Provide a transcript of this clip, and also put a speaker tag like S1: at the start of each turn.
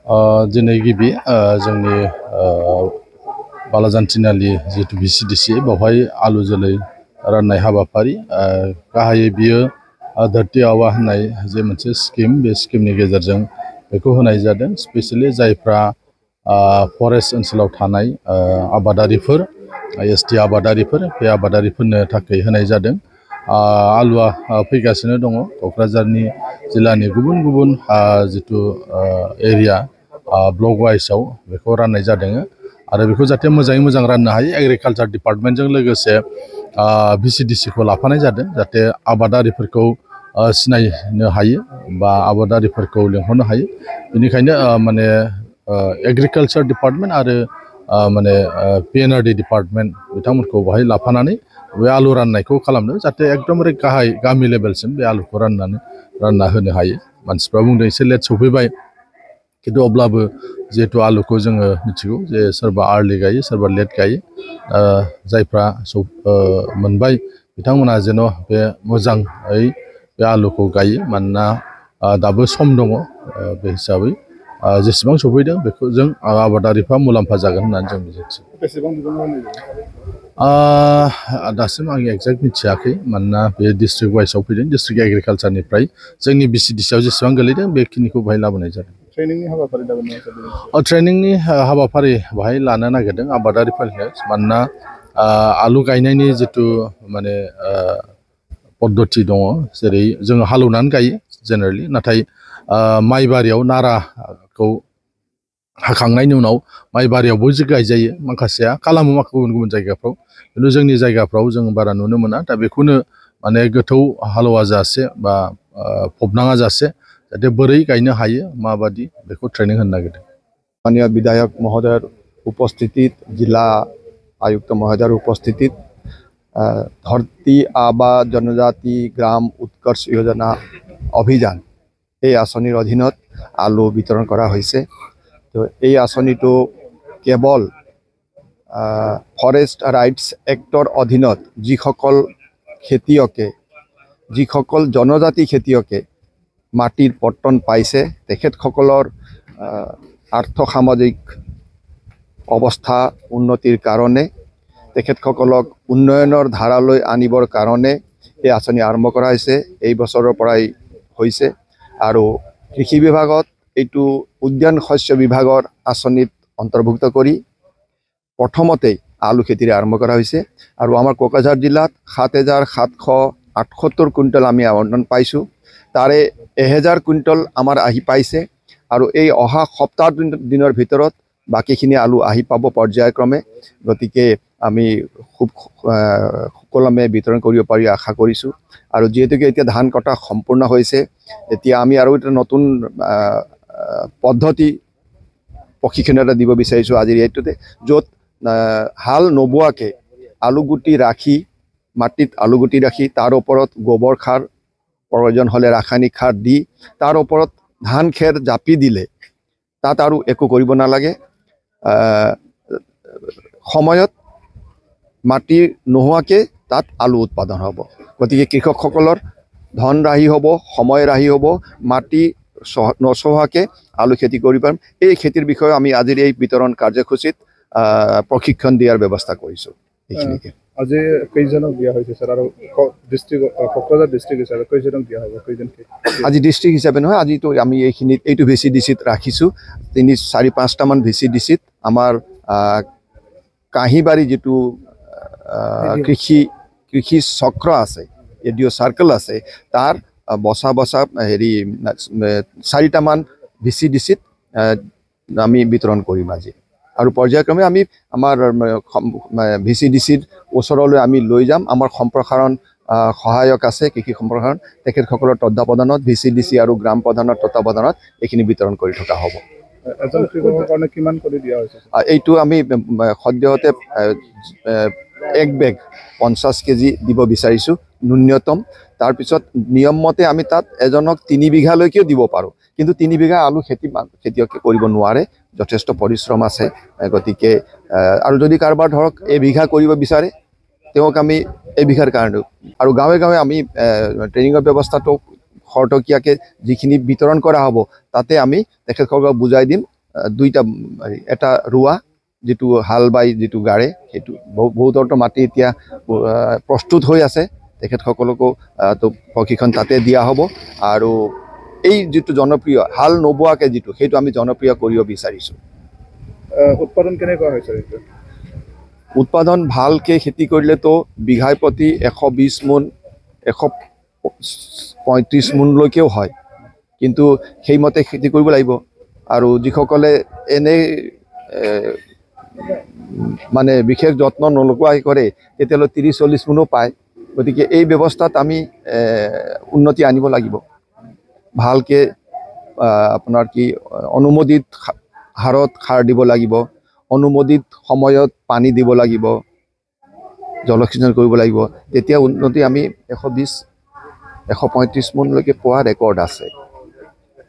S1: दिनै गिबि जोंनि बालाजान तिनालि जितु VCDC बेवहाय आलु जोलै राननाय हाबाफारि गाहायै बियो धरती आबा होननाय जे मोनसे स्किम बे स्किमनि गेजेरजों बेखौ होनाय जादों स्पेसियेलि जायफ्रा फरेस्ट ओनसोलाव थानाय आबादारिफोर ST आबादारिफोर बे आबादारिफोरनो थाखाय होनाय जादों आलुआ फैगासिनो दङ क'क्राझारनि जिल्लानि गुबुन गुबुन जितु एरिया ब्लक वाइसआव बेखौ राननाय जादों आरो बेखौ जाहाथे मोजाङै मोजां राननो हायो एग्रिकालचार डिपार्टमेन्टजों लोगोसे VCDC खौ लाफानाय जादों जाहाथे आबादारिफोरखौ सिनायनो हायो बा आबादारिफोरखौ लेंहरनो हायो बेनिखायनो माने एग्रिकालचार डिपार्टमेन्ट आरो माने PNRD डिपार्टमेन्ट बिथांमोनखौ बाहाय लाफानानै बे आलु राननायखौ खालामदों जाहाथे एकदमबारे गाहाय गामि लेभेलसिम बे आलुखौ रानना होनो हायो मानसिफ्रा बुंदों एसे लेट सफैबाय खिन्थु अब्लाबो जिहेतु आलुखौ जोङो मिथिगौ जे सोरबा आर्लि गायो सोरबा लेट गायो जायफ्रा मोनबाय बिथांमोना जेन' बे मोजाङै बे आलुखौ गायो मानोना दाबो सम दङ बे हिसाबै जेसेबां सफैदों बेखौ जों आबादारिफ्रा मुलाम्फा जागोन होननानै जों मिजिंथियो
S2: बेसेबां बिबांनि
S1: दासिम आं एक्जेक्ट मिथियाखै मानोना बे डिस्ट्रिक्ट वाइसआव फैदों डिस्ट्रिक्ट एग्रिकालचारनिफ्राय जोंनि VCDCआव जेसेबां गोलैदों बेखिनिखौ बाहाय लाबोनाय जादों
S2: ट्रेनिंनि हाबाफारि जागोन
S1: ट्रेनिंनि हाबाफारि बाहाय लानो नागिरदों आबादारिफोरनो मानोना आलु गायनायनि जितु माने पद्धति दङ जेरै जोङो हालेवनानै गायो जेनेरेलि नाथाय माइबारियाव नाराखौ हाखांनायनि उनाव माइबारियावबो जे गायजायो माखासेया खालामो गुबुन गुबुन जायगाफ्राव खिन्थु जोंनि जायगाफ्राव जों बारा नुनो मोना दा बेखौनो माने गोथौ हालेवा जासे बा फबनाङा जासे जाहाथे बोरै गायनो हायो माबादि बेखौ ट्रेनिं होनो नागिरदों
S3: माननीय विधायक महोदय उपस्थितित जिला आयुक्त महोदय उपस्थितित धरती आबा जनजाति ग्राम उत्कर्ष योजना अभियान এই আঁচনিৰ অধীনত আলু বিতৰণ কৰা হৈছে তো এই আঁচনিটো কেৱল ফৰেষ্ট ৰাইটছ এক্টৰ অধীনত যিসকল খেতিয়কে যিসকল জনজাতি খেতিয়কে মাটিৰ পট্টন পাইছে তেখেতসকলৰ আৰ্থ সামাজিক অৱস্থা উন্নতিৰ কাৰণে তেখেতসকলক উন্নয়নৰ ধাৰালৈ আনিবৰ কাৰণে এই আঁচনি আৰম্ভ কৰা হৈছে এই বছৰৰ পৰাই হৈছে আৰু কৃষি বিভাগত এইটো উদ্যান শস্য বিভাগৰ আঁচনিত অন্তৰ্ভুক্ত কৰি প্ৰথমতেই আলু খেতিৰে আৰম্ভ কৰা হৈছে আৰু আমাৰ কোকৰাঝাৰ জিলাত ৭,৭78 কুইণ্টল আমি আৱণ্টন পাইছোঁ তাৰে ১,০০০ কুইণ্টল আমাৰ আহি পাইছে আৰু এই অহা সপ্তাহ দিনৰ ভিতৰত বাকিখিনি আলু আহি পাব পৰ্যায়ক্ৰমে গতিকে আমি খুব সুকলমে বিতৰণ কৰিব পাৰি আশা কৰিছোঁ আৰু যেহেতুকে এতিয়া ধান কটা সম্পূৰ্ণ হৈছে এতিয়া আমি আৰু এটা নতুন পদ্ধতি প্ৰশিক্ষণ এটা দিব বিচাৰিছোঁ আজিৰ এইটোতে য'ত হাল নোবোৱাকৈ আলুগুটি ৰাখি মাটিত আলুগুটি ৰাখি তাৰ ওপৰত গোবৰ সাৰ প্ৰয়োজন হ'লে ৰাসায়নিক সাৰ দি তাৰ ওপৰত ধান খেৰ জাপি দিলে তাত আৰু একো কৰিব নালাগে সময়ত মাটি নোহোৱাকৈ তাত আলু উৎপাদন হ'ব গতিকে কৃষকসকলৰ ধন ৰাহি হ'ব সময় ৰাহি হ'ব মাটি নচহোৱাকৈ আলু খেতি কৰিব পাৰিম এই খেতিৰ বিষয়ে আমি আজিৰ এই বিতৰণ কাৰ্যসূচীত প্ৰশিক্ষণ দিয়াৰ ব্যৱস্থা কৰিছোঁ এইখিনিকে
S2: আজি কেইজনক দিয়া হৈছে স্যাৰ আৰু ডিস্ট্ৰিক্ট কোকৰাঝাৰ ডিস্ট্ৰিক্ট হিচাপে কেইজনক দিয়া হ'ব কেইজন
S3: আজি ডিস্ট্ৰিক্ট হিচাপে নহয় আজিতো আমি এইখিনিত এইটো VCDCত ৰাখিছোঁ 4-5টামান VCDCত আমাৰ কাহিবাৰী যিটো কৃষি চক্ৰ আছে এডিঅ' চাৰ্কেল আছে তাৰ বসা হেৰি 4টামান VCDCত আমি বিতৰণ কৰিম আজি আৰু পৰ্যায়ক্ৰমে আমি আমাৰ VCDCৰ ওচৰলৈ আমি লৈ যাম আমাৰ সম্প্ৰসাৰণ সহায়ক আছে কৃষি সম্প্ৰসাৰণ তেখেতসকলৰ তত্বাৱধানত VCDC আৰু গ্ৰাম প্ৰধানৰ তত্বাৱধানত এইখিনি বিতৰণ কৰি থকা হ'ব
S2: এজন কৃষকৰ কাৰণে কিমান কৰি দিয়া হৈছে
S3: এইটো আমি সদ্যহতে এক বেগ 50 কেজি দিব বিচাৰিছোঁ ন্যূনতম তাৰপিছত নিয়ম মতে আমি তাত এজনক 3 বিঘালৈকেও দিব পাৰোঁ কিন্তু 3 বিঘা আলু খেতিয়কে কৰিব নোৱাৰে যথেষ্ট পৰিশ্ৰম আছে গতিকে আৰু যদি কাৰোবাৰ ধৰক এবিঘা কৰিব বিচাৰে তেওঁক আমি এবিঘাৰ কাৰণে আৰু গাঁৱে গাঁৱে আমি ট্ৰেইনিঙৰ ব্যৱস্থাটো খৰতকীয়াকৈ যিখিনি বিতৰণ কৰা হ'ব তাতে আমি তেখেতসকলক বুজাই দিম দুইটা এটা ৰোৱা যিটো হাল বাই যিটো গাড়ে সেইটো বহুতৰটো মাটি এতিয়া প্ৰস্তুত হৈ আছে তেখেতসকলকো তো প্ৰশিক্ষণ তাতে দিয়া হ'ব আৰু এই যিটো জনপ্ৰিয় হাল নোবোৱাকৈ যিটো সেইটো আমি জনপ্ৰিয় কৰিব বিচাৰিছোঁ
S2: উৎপাদন কেনেকুৱা হৈছে এইটো
S3: উৎপাদন ভালকৈ খেতি কৰিলেতো বিঘাই প্ৰতি 120 মোন 135 মোনলৈকেও হয় কিন্তু সেইমতে খেতি কৰিব লাগিব আৰু যিসকলে এনে মানে বিশেষ যত্ন নলগোৱাই কৰে তেতিয়াহ'লে 30-40 মোনো পায় গতিকে এই ব্যৱস্থাত আমি উন্নতি আনিব লাগিব ভালকৈ আপোনাৰ কি অনুমোদিত হাৰত সাৰ দিব লাগিব অনুমোদিত সময়ত পানী দিব লাগিব জলসিঞ্চন কৰিব লাগিব তেতিয়া উন্নতি আমি 120-135 মোনলৈকে পোৱা ৰেকৰ্ড আছে